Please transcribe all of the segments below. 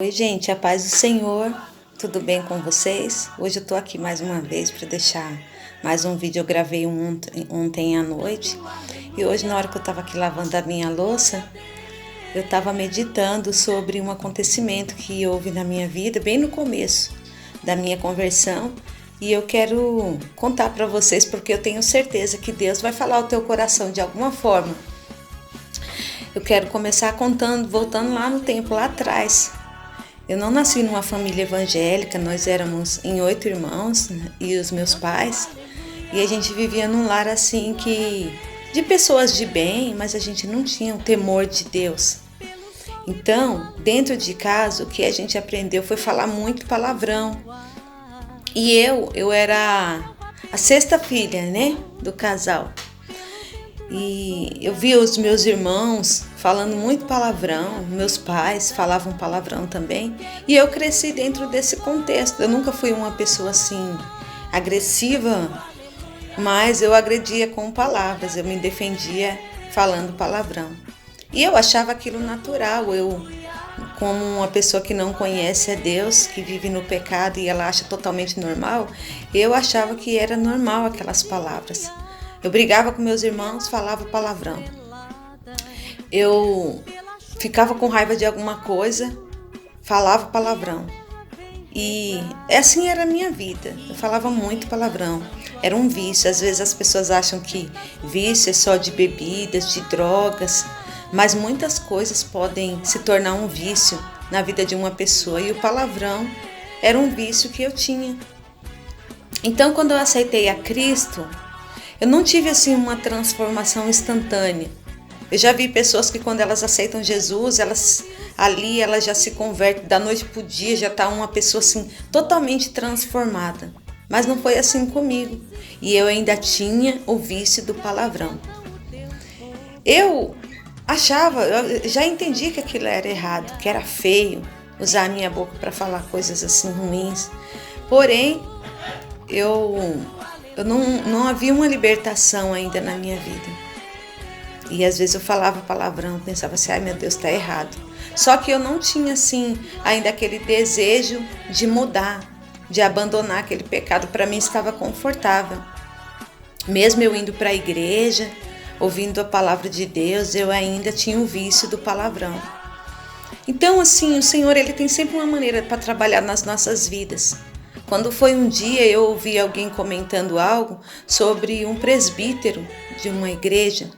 Oi, gente, a paz do Senhor, tudo bem com vocês? Hoje eu tô aqui mais uma vez para deixar mais um vídeo. Eu gravei ontem à noite e hoje, na hora que eu tava aqui lavando a minha louça, eu tava meditando sobre um acontecimento que houve na minha vida, bem no começo da minha conversão, e eu quero contar para vocês porque eu tenho certeza que Deus vai falar ao teu coração de alguma forma. Eu quero começar voltando lá no tempo, lá atrás. Eu não nasci numa família evangélica, nós éramos em 8 irmãos, né, e os meus pais, e a gente vivia num lar assim de pessoas de bem, mas a gente não tinha o temor de Deus. Então, dentro de casa, o que a gente aprendeu foi falar muito palavrão. E eu era a sexta filha, né, do casal. E eu via os meus irmãos falando muito palavrão, meus pais falavam palavrão também, e eu cresci dentro desse contexto. Eu nunca fui uma pessoa assim agressiva, mas eu agredia com palavras, eu me defendia falando palavrão. E eu achava aquilo natural, como uma pessoa que não conhece a Deus, que vive no pecado e ela acha totalmente normal, eu achava que era normal aquelas palavras. Eu brigava com meus irmãos, falava palavrão. Eu ficava com raiva de alguma coisa, falava palavrão. E assim era a minha vida. Eu falava muito palavrão. Era um vício. Às vezes as pessoas acham que vício é só de bebidas, de drogas, mas muitas coisas podem se tornar um vício na vida de uma pessoa. E o palavrão era um vício que eu tinha. Então, quando eu aceitei a Cristo, eu não tive assim uma transformação instantânea. Eu já vi pessoas que quando elas aceitam Jesus, elas já se convertem da noite para o dia, já está uma pessoa assim totalmente transformada. Mas não foi assim comigo. E eu ainda tinha o vício do palavrão. Eu já entendi que aquilo era errado, que era feio usar a minha boca para falar coisas assim ruins. Porém, não havia uma libertação ainda na minha vida. E às vezes eu falava palavrão, pensava assim, ai meu Deus, tá errado. Só que eu não tinha assim ainda aquele desejo de mudar, de abandonar aquele pecado. Para mim estava confortável. Mesmo eu indo para a igreja, ouvindo a palavra de Deus, eu ainda tinha o vício do palavrão. Então assim, o Senhor ele tem sempre uma maneira para trabalhar nas nossas vidas. Quando foi um dia eu ouvi alguém comentando algo sobre um presbítero de uma igreja,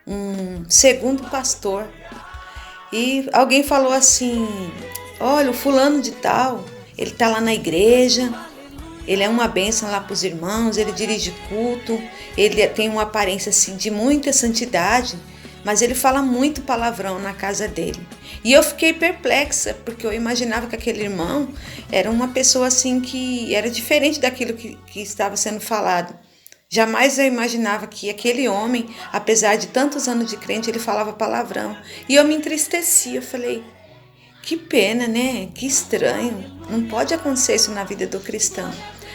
um segundo pastor, e alguém falou assim, olha, o fulano de tal, ele está lá na igreja, ele é uma bênção lá para os irmãos, ele dirige culto, ele tem uma aparência assim de muita santidade, mas ele fala muito palavrão na casa dele. E eu fiquei perplexa, porque eu imaginava que aquele irmão era uma pessoa assim que era diferente daquilo que estava sendo falado. Jamais eu imaginava que aquele homem, apesar de tantos anos de crente, ele falava palavrão. E eu me entristeci, eu falei, que pena, né? Que estranho. Não pode acontecer isso na vida do cristão.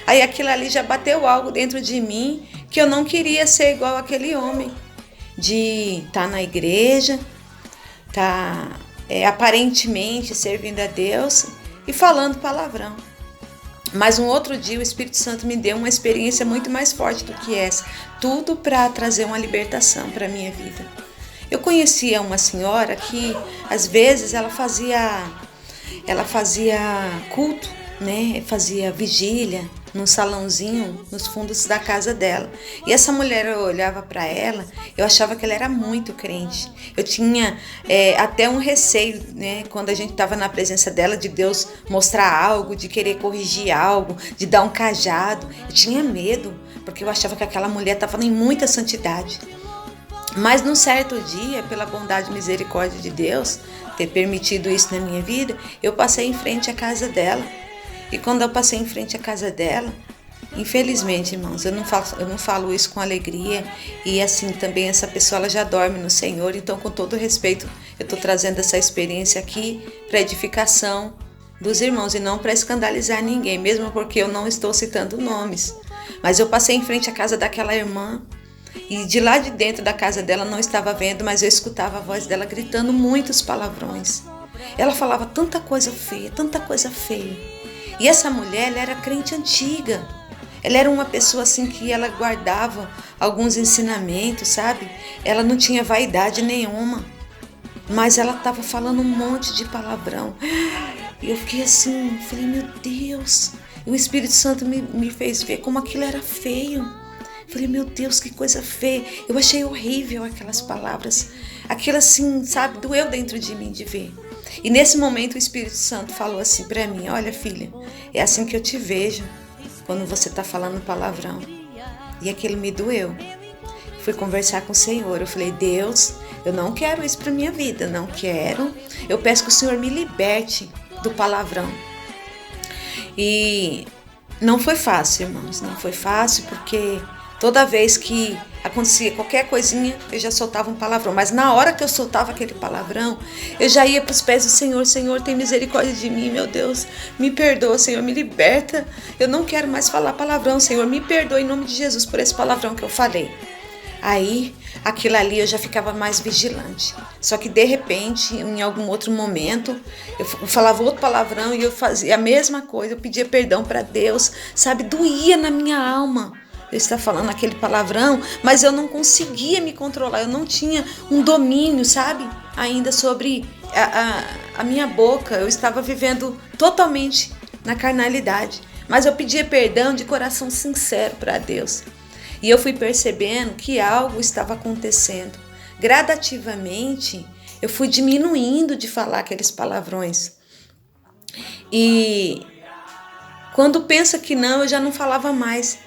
Aí aquilo ali já bateu algo dentro de mim, que eu não queria ser igual aquele homem. De estar na igreja, aparentemente servindo a Deus e falando palavrão. Mas um outro dia o Espírito Santo me deu uma experiência muito mais forte do que essa. Tudo para trazer uma libertação para a minha vida. Eu conhecia uma senhora que às vezes ela fazia culto, né? Fazia vigília num salãozinho nos fundos da casa dela. E essa mulher, eu olhava para ela, eu achava que ela era muito crente. Eu tinha até um receio, né, quando a gente estava na presença dela, de Deus mostrar algo, de querer corrigir algo, de dar um cajado. Eu tinha medo, porque eu achava que aquela mulher estava em muita santidade. Mas num certo dia, pela bondade e misericórdia de Deus, ter permitido isso na minha vida, eu passei em frente à casa dela. E quando eu passei em frente à casa dela, infelizmente, irmãos, eu não falo isso com alegria. E assim, também essa pessoa ela já dorme no Senhor. Então, com todo respeito, eu estou trazendo essa experiência aqui para edificação dos irmãos e não para escandalizar ninguém, mesmo porque eu não estou citando nomes. Mas eu passei em frente à casa daquela irmã e de lá de dentro da casa dela não estava vendo, mas eu escutava a voz dela gritando muitos palavrões. Ela falava tanta coisa feia, tanta coisa feia. E essa mulher, ela era crente antiga. Ela era uma pessoa assim que ela guardava alguns ensinamentos, sabe? Ela não tinha vaidade nenhuma. Mas ela estava falando um monte de palavrão. E eu fiquei assim, falei, meu Deus. E o Espírito Santo me fez ver como aquilo era feio. Falei, meu Deus, que coisa feia. Eu achei horrível aquelas palavras. Aquilo assim, sabe, doeu dentro de mim de ver. E nesse momento o Espírito Santo falou assim para mim, olha filha, é assim que eu te vejo quando você está falando palavrão. E aquilo me doeu. Fui conversar com o Senhor. Eu falei, Deus, eu não quero isso para minha vida, não quero. Eu peço que o Senhor me liberte do palavrão. E não foi fácil, irmãos, não foi fácil, porque toda vez que acontecia qualquer coisinha, eu já soltava um palavrão. Mas na hora que eu soltava aquele palavrão, eu já ia para os pés do Senhor. Senhor, tem misericórdia de mim, meu Deus. Me perdoa, Senhor, me liberta. Eu não quero mais falar palavrão, Senhor. Me perdoa em nome de Jesus por esse palavrão que eu falei. Aí, aquilo ali eu já ficava mais vigilante. Só que de repente, em algum outro momento, eu falava outro palavrão e eu fazia a mesma coisa. Eu pedia perdão para Deus, sabe? Doía na minha alma. Eu estava falando aquele palavrão, mas eu não conseguia me controlar. Eu não tinha um domínio, sabe? Ainda sobre a minha boca. Eu estava vivendo totalmente na carnalidade. Mas eu pedia perdão de coração sincero para Deus. E eu fui percebendo que algo estava acontecendo. Gradativamente, eu fui diminuindo de falar aqueles palavrões. E quando pensa que não, eu já não falava mais.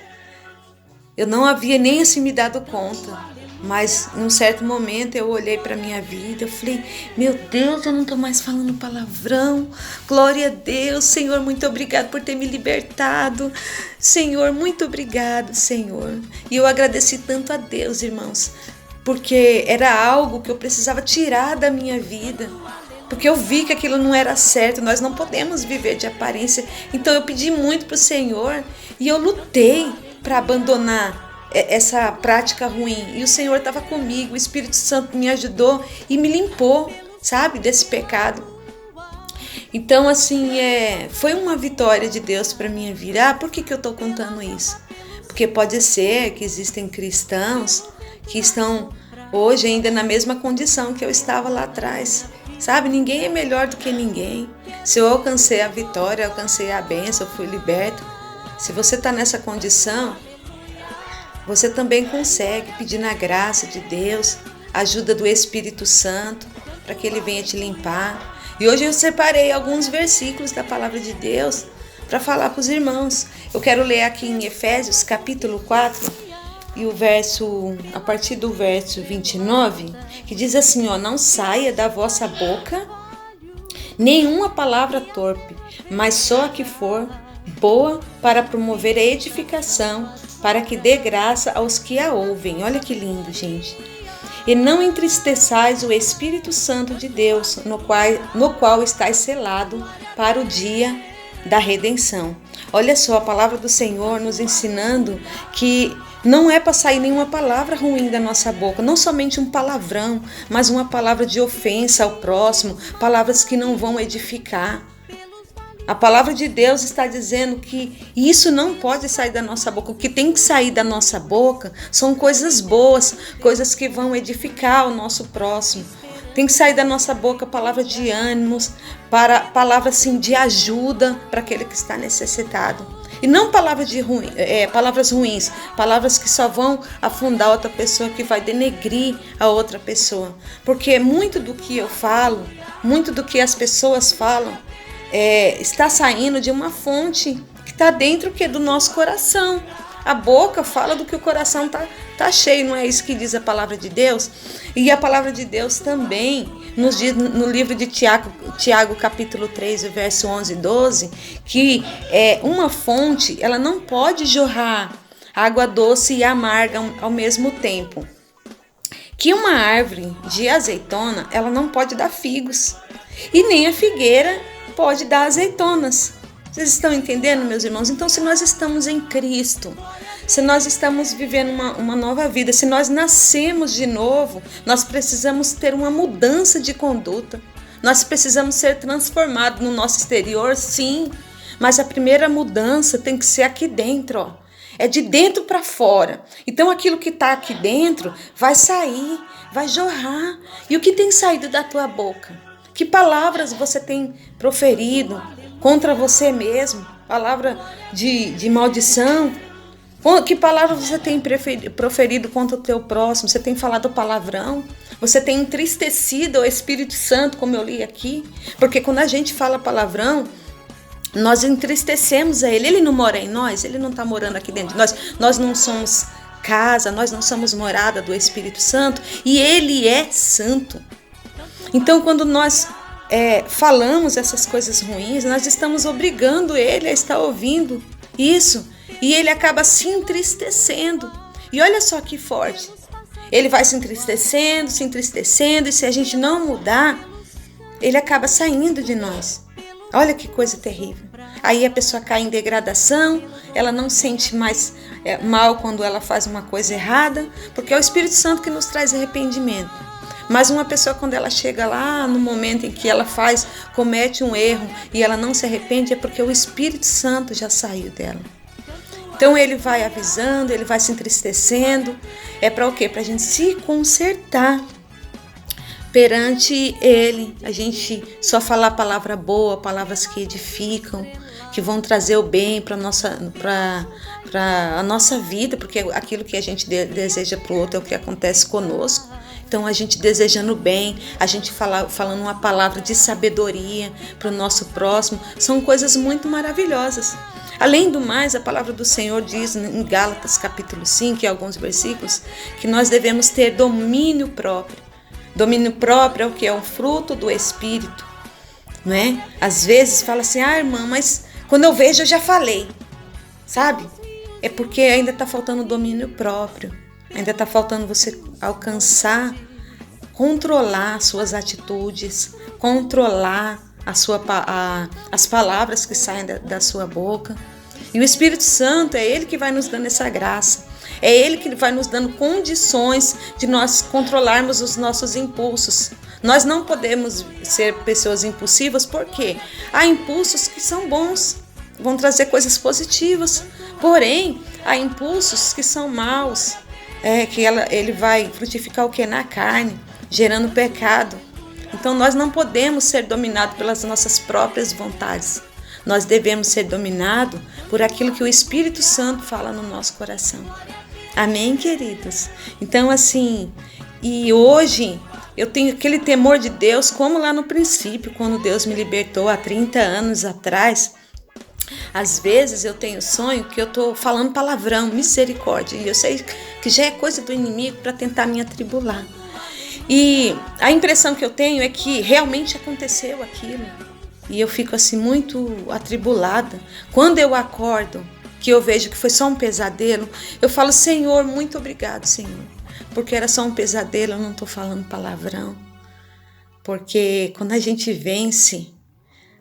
Eu não havia nem assim me dado conta. Mas num certo momento eu olhei para a minha vida, eu falei, meu Deus, eu não estou mais falando palavrão, glória a Deus, Senhor, muito obrigado por ter me libertado, Senhor, muito obrigado, Senhor. E eu agradeci tanto a Deus, irmãos, porque era algo que eu precisava tirar da minha vida, porque eu vi que aquilo não era certo, nós não podemos viver de aparência. Então eu pedi muito para o Senhor e eu lutei para abandonar essa prática ruim, e o Senhor estava comigo, o Espírito Santo me ajudou e me limpou, sabe, desse pecado. Então assim, foi uma vitória de Deus para minha vida. Por que eu estou contando isso? Porque pode ser que existem cristãos que estão hoje ainda na mesma condição que eu estava lá atrás, sabe, ninguém é melhor do que ninguém. Se eu alcancei a vitória, alcancei a bênção, eu fui liberto. Se você está nessa condição, você também consegue pedir na graça de Deus, ajuda do Espírito Santo, para que Ele venha te limpar. E hoje eu separei alguns versículos da palavra de Deus para falar para os irmãos. Eu quero ler aqui em Efésios capítulo 4, e a partir do verso 29, que diz assim, ó, não saia da vossa boca nenhuma palavra torpe, mas só a que for boa para promover a edificação, para que dê graça aos que a ouvem. Olha que lindo, gente. E não entristeçais o Espírito Santo de Deus, no qual estáis selado para o dia da redenção. Olha só, a palavra do Senhor nos ensinando que não é para sair nenhuma palavra ruim da nossa boca, não somente um palavrão, mas uma palavra de ofensa ao próximo, palavras que não vão edificar. A palavra de Deus está dizendo que isso não pode sair da nossa boca. O que tem que sair da nossa boca são coisas boas, coisas que vão edificar o nosso próximo. Tem que sair da nossa boca palavras de ânimos, palavras assim, de ajuda para aquele que está necessitado. E não palavras ruins, palavras que só vão afundar outra pessoa, que vai denegrir a outra pessoa. Porque muito do que eu falo, muito do que as pessoas falam, está saindo de uma fonte que está dentro do nosso coração. A boca fala do que o coração tá cheio, não é isso que diz a palavra de Deus? E a palavra de Deus também nos diz no livro de Tiago capítulo 3, verso 11 e 12, que uma fonte, ela não pode jorrar água doce e amarga ao mesmo tempo. Que uma árvore de azeitona, ela não pode dar figos, e nem a figueira pode dar azeitonas. Vocês estão entendendo, meus irmãos? Então, se nós estamos em Cristo, se nós estamos vivendo uma nova vida, se nós nascemos de novo, nós precisamos ter uma mudança de conduta. Nós precisamos ser transformados no nosso exterior, sim. Mas a primeira mudança tem que ser aqui dentro, ó. É de dentro para fora. Então aquilo que está aqui dentro vai sair, vai jorrar. E o que tem saído da tua boca? Que palavras você tem proferido contra você mesmo? Palavra de maldição? Que palavra você tem proferido contra o teu próximo? Você tem falado palavrão? Você tem entristecido o Espírito Santo, como eu li aqui? Porque quando a gente fala palavrão, nós entristecemos a Ele. Ele não mora em nós, Ele não está morando aqui dentro de nós. Nós não somos casa, nós não somos morada do Espírito Santo e Ele é santo. Então, quando nós falamos essas coisas ruins, nós estamos obrigando Ele a estar ouvindo isso. E ele acaba se entristecendo. E olha só que forte. Ele vai se entristecendo, e se a gente não mudar, ele acaba saindo de nós. Olha que coisa terrível. Aí a pessoa cai em degradação, ela não sente mais mal quando ela faz uma coisa errada, porque é o Espírito Santo que nos traz arrependimento. Mas uma pessoa, quando ela chega lá no momento em que ela comete um erro e ela não se arrepende, é porque o Espírito Santo já saiu dela. Então ele vai avisando, ele vai se entristecendo. É para o quê? Para a gente se consertar perante ele. A gente só falar palavra boa, palavras que edificam, que vão trazer o bem para a nossa vida, porque aquilo que a gente deseja para o outro é o que acontece conosco. Então a gente desejando bem, a gente falando uma palavra de sabedoria para o nosso próximo, são coisas muito maravilhosas. Além do mais, a palavra do Senhor diz em Gálatas capítulo 5, em alguns versículos, que nós devemos ter domínio próprio. Domínio próprio é o que? É um fruto do Espírito, não é? Às vezes fala assim, irmã, mas quando eu vejo eu já falei, sabe? É porque ainda está faltando domínio próprio, ainda está faltando você alcançar, controlar suas atitudes, controlar as palavras que saem da sua boca. E o Espírito Santo é Ele que vai nos dando essa graça. É Ele que vai nos dando condições de nós controlarmos os nossos impulsos. Nós não podemos ser pessoas impulsivas porque há impulsos que são bons, vão trazer coisas positivas. Porém, há impulsos que são maus, que ele vai frutificar o que? Na carne, gerando pecado. Então nós não podemos ser dominados pelas nossas próprias vontades. Nós devemos ser dominados por aquilo que o Espírito Santo fala no nosso coração. Amém, queridos? Então assim, e hoje eu tenho aquele temor de Deus como lá no princípio, quando Deus me libertou há 30 anos atrás. Às vezes eu tenho sonho que eu estou falando palavrão, misericórdia, e eu sei que já é coisa do inimigo para tentar me atribular. E a impressão que eu tenho é que realmente aconteceu aquilo. E eu fico assim muito atribulada. Quando eu acordo, que eu vejo que foi só um pesadelo, eu falo, Senhor, muito obrigado, Senhor. Porque era só um pesadelo, eu não estou falando palavrão. Porque quando a gente vence,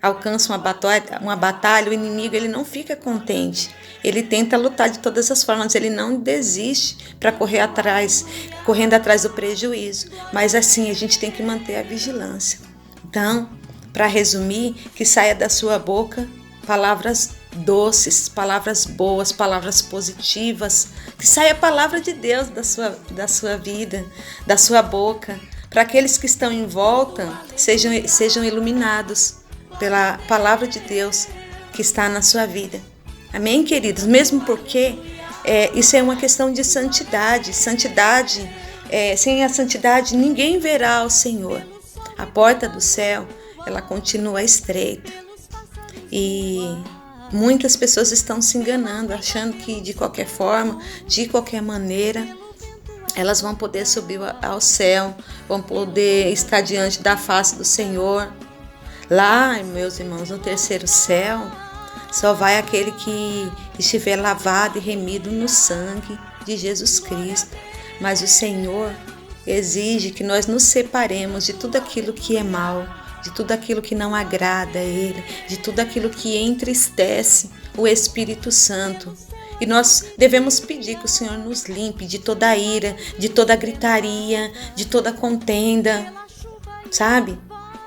alcança uma batalha, o inimigo ele não fica contente. Ele tenta lutar de todas as formas, ele não desiste para correndo atrás do prejuízo. Mas assim, a gente tem que manter a vigilância. Então, para resumir, que saia da sua boca palavras doces, palavras boas, palavras positivas, que saia a palavra de Deus da sua vida, da sua boca, para aqueles que estão em volta sejam iluminados pela palavra de Deus que está na sua vida. Amém, queridos? Mesmo porque isso é uma questão de santidade. Sem a santidade ninguém verá o Senhor. A porta do céu, ela continua estreita. E muitas pessoas estão se enganando, achando que de qualquer forma, de qualquer maneira, elas vão poder subir ao céu, vão poder estar diante da face do Senhor. Lá, meus irmãos, no terceiro céu, só vai aquele que estiver lavado e remido no sangue de Jesus Cristo. Mas o Senhor exige que nós nos separemos de tudo aquilo que é mal, de tudo aquilo que não agrada a Ele, de tudo aquilo que entristece o Espírito Santo. E nós devemos pedir que o Senhor nos limpe de toda a ira, de toda a gritaria, de toda a contenda, sabe?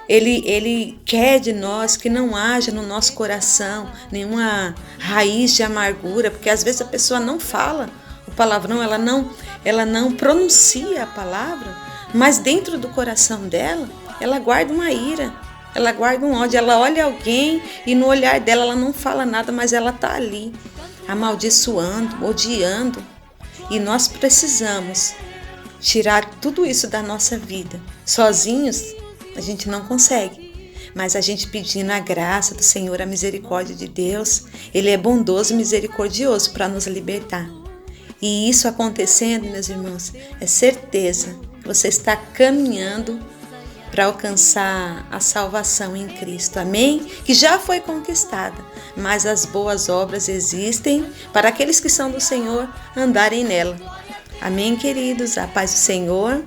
Ele quer de nós que não haja no nosso coração nenhuma raiz de amargura, porque às vezes a pessoa não fala o palavrão, ela não pronuncia a palavra, mas dentro do coração dela, ela guarda uma ira, ela guarda um ódio, ela olha alguém e no olhar dela ela não fala nada, mas ela está ali, amaldiçoando, odiando. E nós precisamos tirar tudo isso da nossa vida. Sozinhos a gente não consegue, mas a gente pedindo a graça do Senhor, a misericórdia de Deus, Ele é bondoso e misericordioso para nos libertar. E isso acontecendo, meus irmãos, é certeza que você está caminhando para alcançar a salvação em Cristo, amém? Que já foi conquistada, mas as boas obras existem para aqueles que são do Senhor andarem nela. Amém, queridos? A paz do Senhor.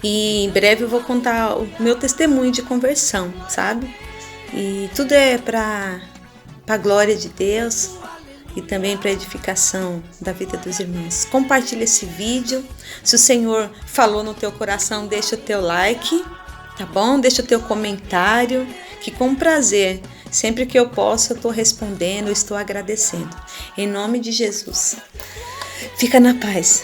E em breve eu vou contar o meu testemunho de conversão, sabe? E tudo é para a glória de Deus e também para a edificação da vida dos irmãos. Compartilha esse vídeo. Se o Senhor falou no teu coração, deixa o teu like, tá bom? Deixa o teu comentário, que com prazer, sempre que eu posso, eu estou respondendo, eu estou agradecendo. Em nome de Jesus. Fica na paz.